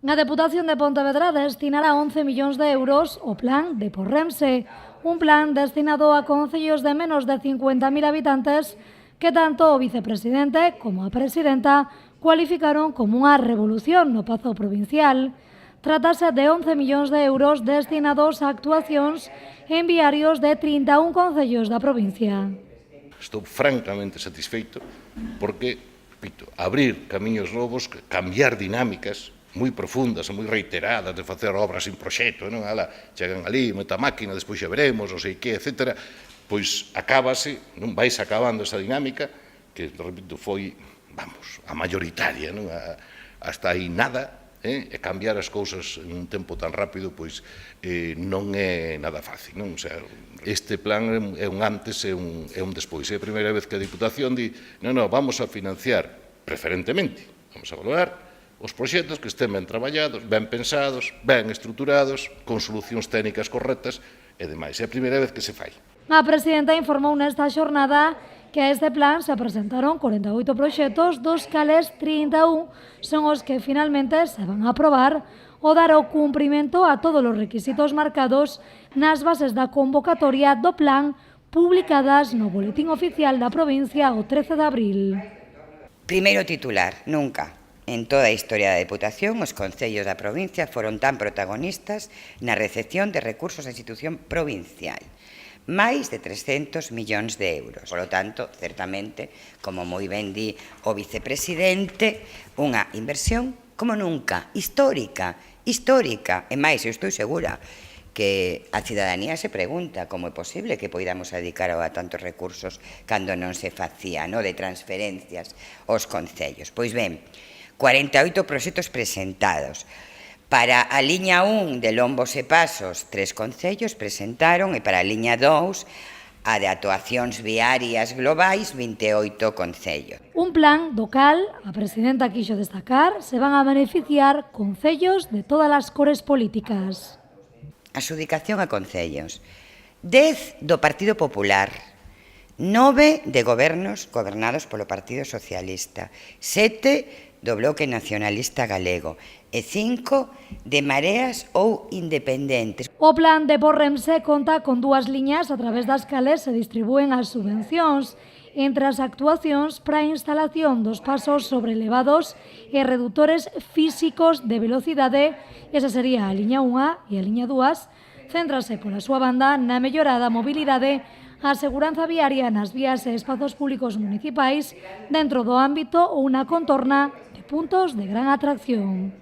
A Deputación de Pontevedra destinará 11 millóns de euros ao plan de Porrense, un plan destinado a concellos de menos de 50.000 habitantes que tanto o vicepresidente como a presidenta cualificaron como unha revolución no Pazo Provincial. Trátase de 11 millóns de euros destinados a actuacións en viarios de 31 concellos da provincia. Estou francamente satisfeito porque, repito, abrir camiños novos, cambiar dinámicas moi profundas e moi reiteradas de facer obras sin proxecto, non? Ala, chegan ali, meta máquina, despois xa veremos, non sei que, etc. Pois acábase, non vais acabando esa dinámica, que, repito, foi, vamos, a mayoritaria, non? Hasta aí nada, e cambiar as cousas en un tempo tan rápido, pois non é nada fácil, non? O sea, este plan é un antes e un despois. É a primeira vez que a Diputación di, non, vamos a financiar preferentemente, vamos a valorar os proxectos que estén ben traballados, ben pensados, ben estruturados, con solucións técnicas correctas e demais. É a primeira vez que se fai. A presidenta informou nesta xornada que a este plan se presentaron 48 proxectos, dos cales 31 son os que finalmente se van a aprobar ou dar o cumprimento a todos os requisitos marcados nas bases da convocatoria do plan publicadas no Boletín Oficial da provincia o 13 de abril. Primeiro titular, nunca. En toda a historia da Deputación, os concellos da provincia foron tan protagonistas na recepción de recursos da institución provincial. Máis de 300 millóns de euros. Por lo tanto, certamente, como moi ben di o vicepresidente, unha inversión como nunca, histórica, e máis, eu estou segura que a cidadanía se pregunta como é posible que poidamos dedicar a tantos recursos cando non se facía, de transferencias aos concellos. Pois ben, 48 proxectos presentados. Para a liña 1 de Lombos e Pasos, 3 concellos presentaron, e para a liña 2, a de actuacións viarias globais, 28 concellos. Un plan do cal, a presidenta quixo destacar, se van a beneficiar concellos de todas as cores políticas. Adxudicación a concellos. 10 do Partido Popular, 9 de gobernos gobernados polo Partido Socialista, 7 do Bloque Nacionalista Galego e 5 de Mareas ou Independentes. O plan de Porrense conta con 2 liñas a través das cales se distribúen as subvencións entre as actuacións para a instalación dos pasos sobrelevados e redutores físicos de velocidade. Esa sería a liña 1 e a liña 2. Céntrase pola súa banda na mellora da mobilidade, a seguranza viaria nas vías e espazos públicos municipais dentro do ámbito ou na contorna de puntos de gran atracción.